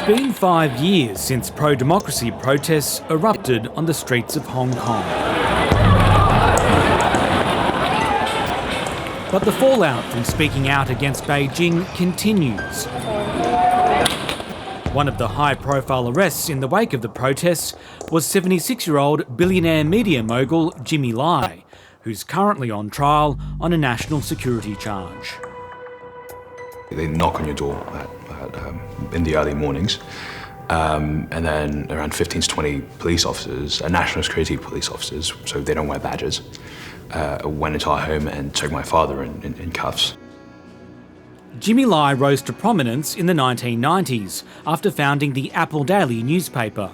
been 5 years since pro-democracy protests erupted on the streets of Hong Kong. But the fallout from speaking out against Beijing continues. One of the high-profile arrests in the wake of the protests was 76-year-old billionaire media mogul Jimmy Lai, who's currently on trial on a national security charge. They knock on your door in the early mornings, and then around 15 to 20 police officers, national security police officers, so they don't wear badges, went into our home and took my father in cuffs. Jimmy Lai rose to prominence in the 1990s after founding the Apple Daily newspaper.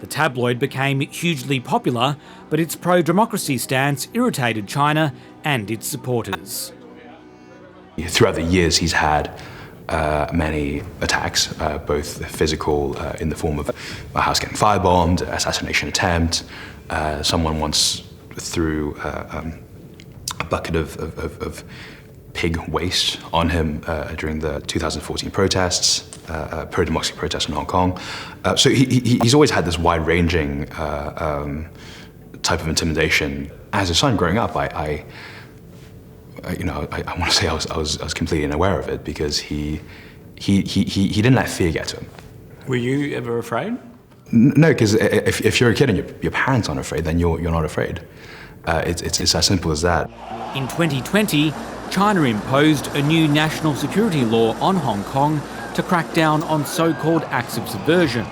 The tabloid became hugely popular, but its pro-democracy stance irritated China and its supporters. Throughout the years, he's had many attacks, both physical in the form of a house getting firebombed, assassination attempt. Someone once threw a bucket of pig waste on him during the 2014 protests, pro-democracy protests in Hong Kong. So he's always had this wide-ranging type of intimidation. As a son growing up, I want to say I was completely unaware of it because he didn't let fear get to him. Were you ever afraid? No, because if you're a kid and your parents aren't afraid, then you're not afraid. It's as simple as that. In 2020, China imposed a new national security law on Hong Kong to crack down on so-called acts of subversion.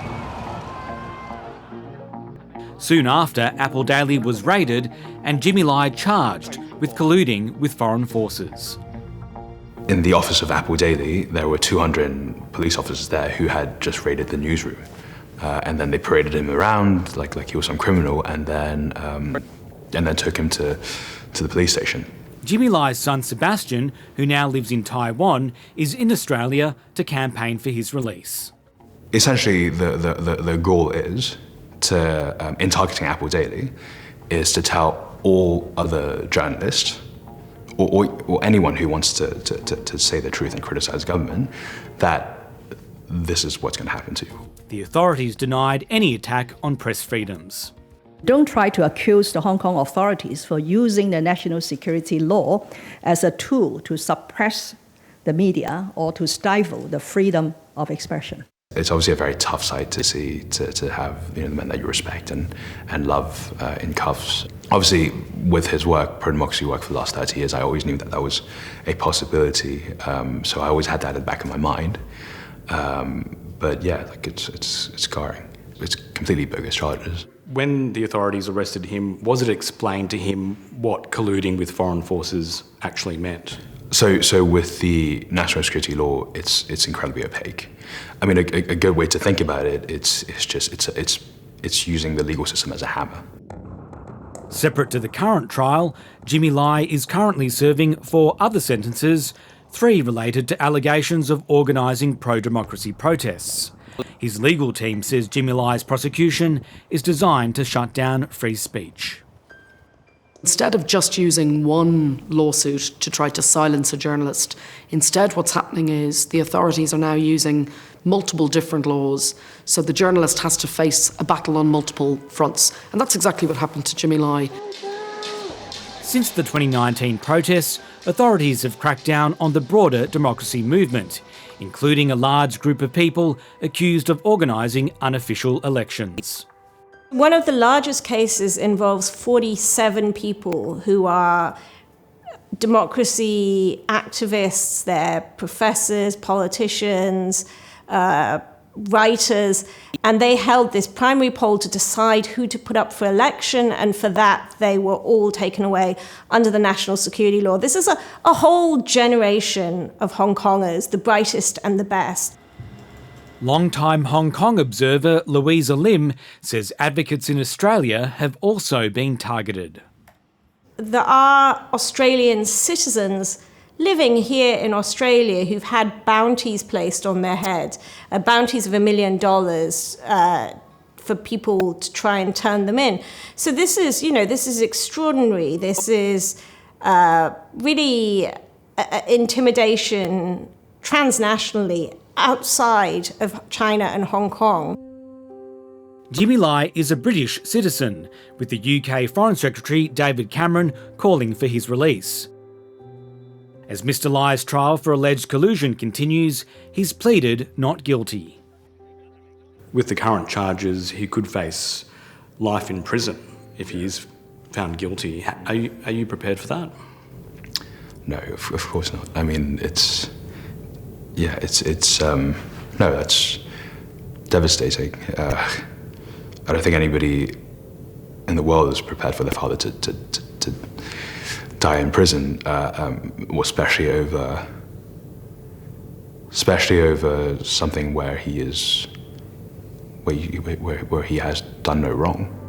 Soon after, Apple Daily was raided and Jimmy Lai charged with colluding with foreign forces. In the office of Apple Daily, there were 200 police officers there who had just raided the newsroom. And then they paraded him around like he was some criminal and then took him to the police station. Jimmy Lai's son Sebastien, who now lives in Taiwan, is in Australia to campaign for his release. Essentially, the goal is to, in targeting Apple Daily, is to tell all other journalists or anyone who wants to say the truth and criticize government that this is what's going to happen to you. The authorities denied any attack on press freedoms. Don't try to accuse the Hong Kong authorities for using the national security law as a tool to suppress the media or to stifle the freedom of expression. It's obviously a very tough sight to see, to have the men that you respect and love in cuffs. Obviously, with his work, pro-democracy work for the last 30 years, I always knew that was a possibility. So I always had that at the back of my mind. But yeah, it's scarring. It's completely bogus charges. When the authorities arrested him, was it explained to him what colluding with foreign forces actually meant? So with the national security law, it's incredibly opaque. I mean, a good way to think about it, it's using the legal system as a hammer. Separate to the current trial, Jimmy Lai is currently serving 4 other sentences, 3 related to allegations of organising pro-democracy protests. His legal team says Jimmy Lai's prosecution is designed to shut down free speech. Instead of just using one lawsuit to try to silence a journalist, instead what's happening is the authorities are now using multiple different laws, so the journalist has to face a battle on multiple fronts. And that's exactly what happened to Jimmy Lai. Since the 2019 protests, authorities have cracked down on the broader democracy movement, including a large group of people accused of organising unofficial elections. One of the largest cases involves 47 people who are democracy activists. They're professors, politicians, writers, and they held this primary poll to decide who to put up for election, and for that they were all taken away under the national security law. This is a whole generation of Hong Kongers, the brightest and the best. Long-time Hong Kong observer Louisa Lim says advocates in Australia have also been targeted. There are Australian citizens living here in Australia who've had bounties placed on their head, bounties of $1 million for people to try and turn them in. So this is extraordinary. This is really intimidation transnationally outside of China and Hong Kong. Jimmy Lai is a British citizen, with the UK Foreign Secretary David Cameron calling for his release. As Mr Lai's trial for alleged collusion continues, he's pleaded not guilty. With the current charges, he could face life in prison if he is found guilty. Are you prepared for that? No, of course not. I mean, no, that's devastating. I don't think anybody in the world is prepared for their father to die in prison, especially over something where he has done no wrong.